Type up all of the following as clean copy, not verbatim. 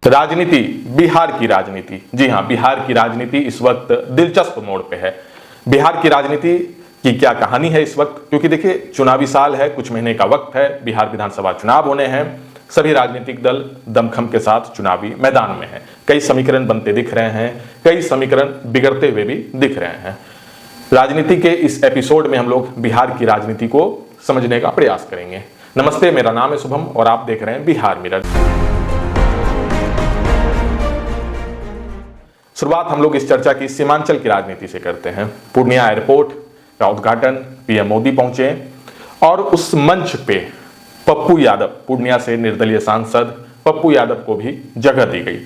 राजनीति, बिहार की राजनीति, जी हां, बिहार की राजनीति इस वक्त दिलचस्प मोड़ पे है। बिहार की राजनीति की क्या कहानी है इस वक्त, क्योंकि देखिए चुनावी साल है, कुछ महीने का वक्त है, बिहार विधानसभा चुनाव होने हैं, सभी राजनीतिक दल दमखम के साथ चुनावी मैदान में हैं। कई समीकरण बनते दिख रहे हैं, कई समीकरण बिगड़ते हुए भी दिख रहे हैं। राजनीति के इस एपिसोड में हम लोग बिहार की राजनीति को समझने का प्रयास करेंगे। नमस्ते, मेरा नाम है शुभम और आप देख रहे हैं बिहार मिरर। शुरुआत हम लोग इस चर्चा की सीमांचल की राजनीति से करते हैं। पूर्णिया एयरपोर्ट का उद्घाटन पीएम मोदी पहुंचे और उस मंच पे पप्पू यादव, पूर्णिया से निर्दलीय सांसद पप्पू यादव को भी जगह दी गई।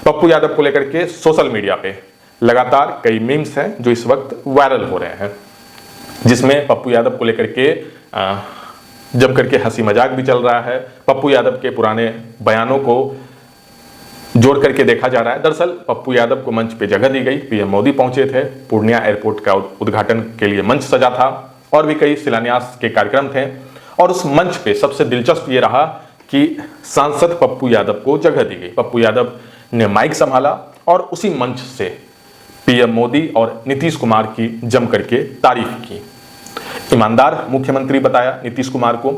पप्पू यादव को लेकर के सोशल मीडिया पे लगातार कई मीम्स हैं जो इस वक्त वायरल हो रहे हैं, जिसमें पप्पू यादव को लेकर के जम करके हंसी मजाक भी चल रहा है। पप्पू यादव के पुराने बयानों को जोड़ करके देखा जा रहा है। दरअसल पप्पू यादव को मंच पे जगह दी गई, पीएम मोदी पहुंचे थे, पूर्णिया एयरपोर्ट का उद्घाटन के लिए मंच सजा था और भी कई शिलान्यास के कार्यक्रम थे। और उस मंच पे सबसे दिलचस्प ये रहा कि सांसद पप्पू यादव को जगह दी गई। पप्पू यादव ने माइक संभाला और उसी मंच से पीएम मोदी और नीतीश कुमार की जम करके तारीफ की। ईमानदार मुख्यमंत्री बताया नीतीश कुमार को।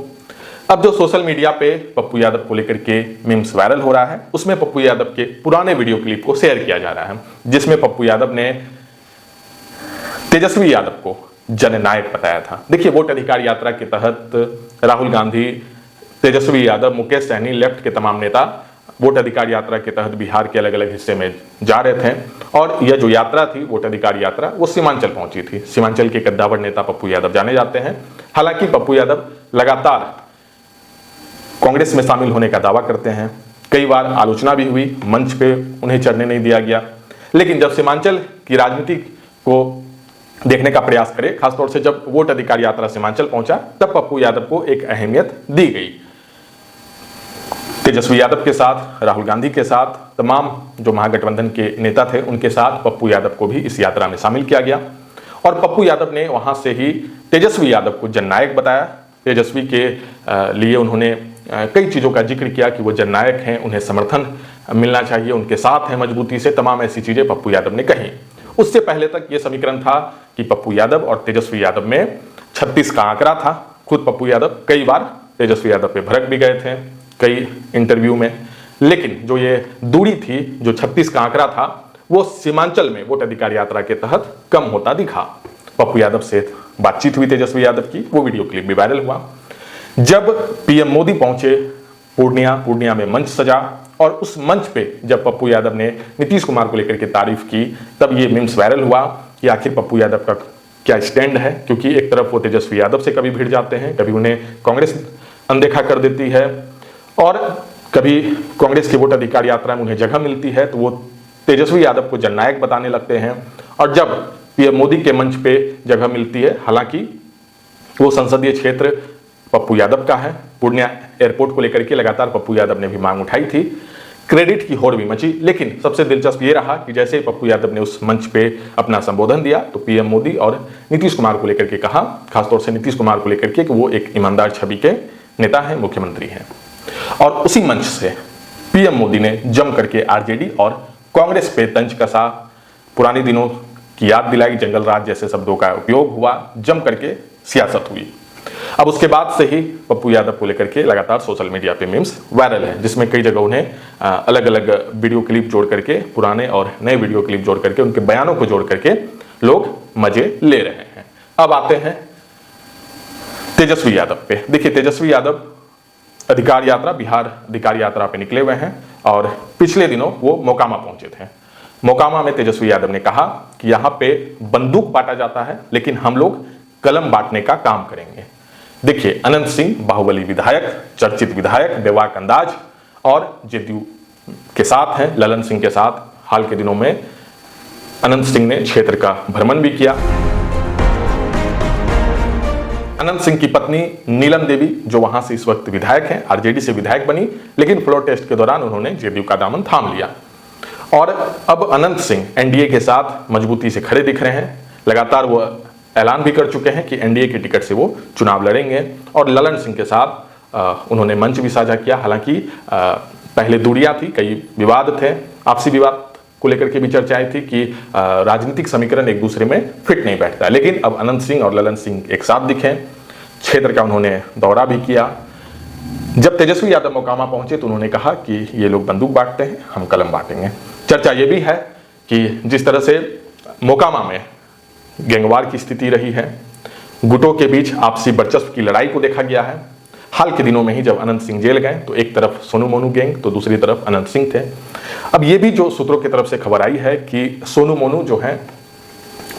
अब जो सोशल मीडिया पे पप्पू यादव को लेकर के मीम्स वायरल हो रहा है, उसमें पप्पू यादव के पुराने वीडियो क्लिप को शेयर किया जा रहा है, जिसमें पप्पू यादव ने तेजस्वी यादव को जननायक बताया था। देखिए, वोट अधिकार यात्रा के तहत राहुल गांधी, तेजस्वी यादव, मुकेश सहनी, लेफ्ट के तमाम नेता वोट अधिकार यात्रा के तहत बिहार के अलग अलग हिस्से में जा रहे थे और यह जो यात्रा थी, वोट अधिकार यात्रा, वो सीमांचल पहुंची थी। सीमांचल के कद्दावर नेता पप्पू यादव जाने जाते हैं। हालांकि पप्पू यादव लगातार कांग्रेस में शामिल होने का दावा करते हैं। कई बार आलोचना भी हुई, मंच पे उन्हें चढ़ने नहीं दिया गया। लेकिन जब सीमांचल की राजनीति को देखने का प्रयास करें, खासतौर से जब वोट अधिकार यात्रा सीमांचल पहुंचा, तब पप्पू यादव को एक अहमियत दी गई। तेजस्वी यादव के साथ, राहुल गांधी के साथ, तमाम जो महागठबंधन के नेता थे उनके साथ पप्पू यादव को भी इस यात्रा में शामिल किया गया। और पप्पू यादव ने वहां से ही तेजस्वी यादव को जननायक बताया। तेजस्वी के लिए उन्होंने कई चीज़ों का जिक्र किया कि वो जननायक हैं, उन्हें समर्थन मिलना चाहिए, उनके साथ हैं मजबूती से, तमाम ऐसी चीज़ें पप्पू यादव ने कही। उससे पहले तक ये समीकरण था कि पप्पू यादव और तेजस्वी यादव में 36 का आंकड़ा था। खुद पप्पू यादव कई बार तेजस्वी यादव पे भड़क भी गए थे कई इंटरव्यू में। लेकिन जो ये दूरी थी, जो 36 का आंकड़ा था, वो सीमांचल में वोट अधिकार यात्रा के तहत कम होता दिखा। पप्पू यादव से बातचीत हुई तेजस्वी यादव की, वो वीडियो क्लिप भी वायरल हुआ। जब पीएम मोदी पहुंचे पूर्णिया में मंच सजा और उस मंच पे जब पप्पू यादव ने नीतीश कुमार को लेकर के तारीफ की, तब ये मीम्स वायरल हुआ कि आखिर पप्पू यादव का क्या स्टैंड है। क्योंकि एक तरफ वो तेजस्वी यादव से कभी भिड़ जाते हैं, कभी उन्हें कांग्रेस अनदेखा कर देती है और कभी कांग्रेस की वोट अधिकार यात्रा में उन्हें जगह मिलती है तो वो तेजस्वी यादव को जननायक बताने लगते हैं। और जब पीएम मोदी के मंच पे जगह मिलती है, हालांकि वो संसदीय क्षेत्र पप्पू यादव का है, पूर्णिया एयरपोर्ट को लेकर के लगातार पप्पू यादव ने भी मांग उठाई थी, क्रेडिट की होड़ भी मची। लेकिन सबसे दिलचस्प ये रहा कि जैसे पप्पू यादव ने उस मंच पे अपना संबोधन दिया तो पीएम मोदी और नीतीश कुमार को लेकर के कहा, खासतौर से नीतीश कुमार को लेकर के, कि वो एक ईमानदार छवि के नेता हैं, मुख्यमंत्री हैं। और उसी मंच से पीएम मोदी ने जम करके आरजेडी और कांग्रेस पे तंज कसा, पुराने दिनों की याद दिलाई, जंगल राज जैसे शब्दों का उपयोग हुआ, जम करके सियासत हुई। अब उसके बाद से ही पप्पू यादव को लेकर के लगातार सोशल मीडिया पे मीम्स वायरल है, जिसमें कई जगह उन्हें अलग अलग वीडियो क्लिप जोड़ करके, पुराने और नए वीडियो क्लिप जोड़ करके, उनके बयानों को जोड़ करके लोग मजे ले रहे हैं। अब आते हैं तेजस्वी यादव पे। देखिए, तेजस्वी यादव अधिकार यात्रा, बिहार अधिकार यात्रा पे निकले हुए हैं और पिछले दिनों वो मोकामा पहुंचे थे। मोकामा में तेजस्वी यादव ने कहा कि यहाँ पे बंदूक बांटा जाता है, लेकिन हम लोग कलम बांटने का काम करेंगे। देखिए, अनंत सिंह बाहुबली विधायक, चर्चित विधायक, बेबाक अंदाज और जेडीयू के साथ हैं, ललन सिंह के साथ। हाल के दिनों में अनंत सिंह ने क्षेत्र का भ्रमण भी किया। अनंत सिंह की पत्नी नीलम देवी, जो वहां से इस वक्त विधायक हैं, आरजेडी से विधायक बनी, लेकिन फ्लोर टेस्ट के दौरान उन्होंने जेडीयू का दामन थाम लिया। और अब अनंत सिंह एनडीए के साथ मजबूती से खड़े दिख रहे हैं। लगातार वो ऐलान भी कर चुके हैं कि एनडीए की टिकट से वो चुनाव लड़ेंगे और ललन सिंह के साथ उन्होंने मंच भी साझा किया। हालांकि पहले दूरियां थी, कई विवाद थे, आपसी विवाद को लेकर के भी चर्चाएं थी कि राजनीतिक समीकरण एक दूसरे में फिट नहीं बैठता। लेकिन अब अनंत सिंह और ललन सिंह एक साथ दिखे, क्षेत्र का उन्होंने दौरा भी किया। जब तेजस्वी यादव मोकामा पहुंचे तो उन्होंने कहा कि ये लोग बंदूक बांटते हैं, हम कलम बांटेंगे। चर्चा ये भी है कि जिस तरह से मोकामा में गैंगवार की स्थिति रही है, गुटों के बीच आपसी वर्चस्व की लड़ाई को देखा गया है। हाल के दिनों में ही जब अनंत सिंह जेल गए तो एक तरफ सोनू मोनू गैंग तो दूसरी तरफ अनंत सिंह थे। अब ये भी जो सूत्रों की तरफ से खबर आई है कि सोनू मोनू जो हैं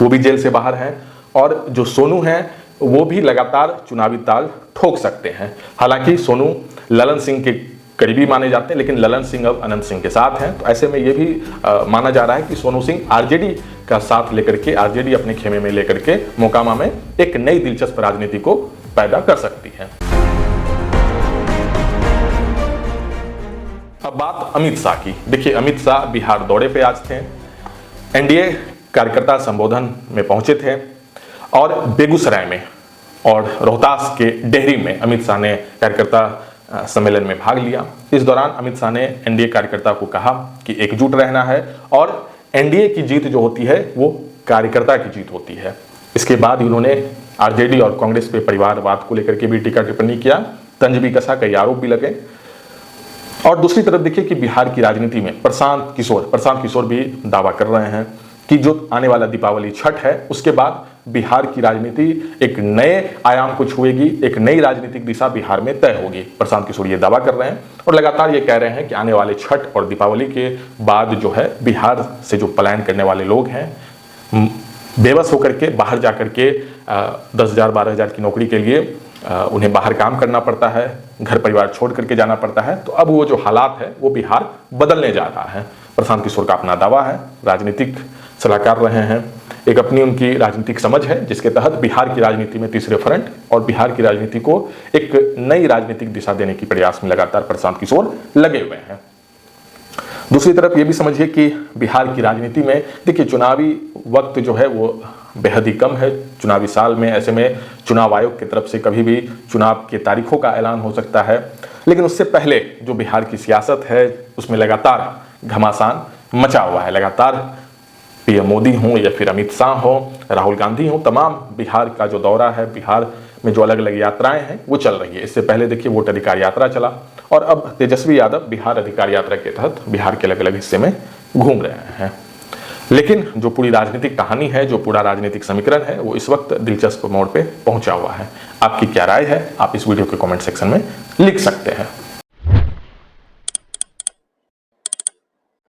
वो भी जेल से बाहर हैं और जो सोनू हैं वो भी लगातार चुनावी ताल ठोक सकते हैं। हालांकि सोनू ललन सिंह के करीबी माने जाते हैं, लेकिन ललन सिंह अब अनंत सिंह के साथ हैं, तो ऐसे में ये भी माना जा रहा है कि सोनू सिंह आरजेडी का साथ लेकर के, आरजेडी अपने खेमे में लेकर के मोकामा में एक नई दिलचस्प राजनीति को पैदा कर सकती है। अब बात अमित शाह की। देखिए, अमित शाह बिहार दौरे पे आज थे, एनडीए कार्यकर्ता संबोधन में पहुंचे थे और बेगूसराय में और रोहतास के डेहरी में अमित शाह ने कार्यकर्ता सम्मेलन में भाग लिया। इस दौरान अमित शाह ने एनडीए कार्यकर्ता को कहा कि एकजुट रहना है और एनडीए की जीत जो होती है वो कार्यकर्ता की जीत होती है। इसके बाद उन्होंने आरजेडी और कांग्रेस पे परिवारवाद को लेकर के भी टीका टिप्पणी किया, तंज भी कसा, कई आरोप भी लगे। और दूसरी तरफ देखिए कि बिहार की राजनीति में प्रशांत किशोर भी दावा कर रहे हैं कि जो आने वाला दीपावली छठ है उसके बाद बिहार की राजनीति एक नए आयाम को छुएगी, एक नई राजनीतिक दिशा बिहार में तय होगी। प्रशांत किशोर ये दावा कर रहे हैं और लगातार ये कह रहे हैं कि आने वाले छठ और दीपावली के बाद जो है बिहार से जो पलायन करने वाले लोग हैं, बेबस होकर के बाहर जाकर के 10,000 12,000 की नौकरी के लिए उन्हें बाहर काम करना पड़ता है, घर परिवार छोड़ करके जाना पड़ता है, तो अब वो जो हालात है वो बिहार बदलने जा रहा है। प्रशांत किशोर का अपना दावा है, राजनीतिक सलाहकार रहे हैं, एक अपनी उनकी राजनीतिक समझ है जिसके तहत बिहार की राजनीति में तीसरे फ्रंट और बिहार की राजनीति को एक नई राजनीतिक दिशा देने की प्रयास में लगातार प्रशांत किशोर लगे हुए हैं। दूसरी तरफ ये भी समझिए कि बिहार की राजनीति में देखिए चुनावी वक्त जो है वो बेहद ही कम है, चुनावी साल में, ऐसे में चुनाव आयोग की तरफ से कभी भी चुनाव के तारीखों का ऐलान हो सकता है। लेकिन उससे पहले जो बिहार की सियासत है उसमें लगातार घमासान मचा हुआ है। लगातार पीएम मोदी हों या फिर अमित शाह हो, राहुल गांधी हो, तमाम बिहार का जो दौरा है, बिहार में जो अलग अलग यात्राएं हैं वो चल रही है। इससे पहले देखिए वोट अधिकार यात्रा चला और अब तेजस्वी यादव बिहार अधिकार यात्रा के तहत बिहार के अलग अलग हिस्से में घूम रहे हैं। लेकिन जो पूरी राजनीतिक कहानी है, जो पूरा राजनीतिक समीकरण है, वो इस वक्त दिलचस्प मोड़ पे पहुंचा हुआ है। आपकी क्या राय है, आप इस वीडियो के कमेंट सेक्शन में लिख सकते हैं।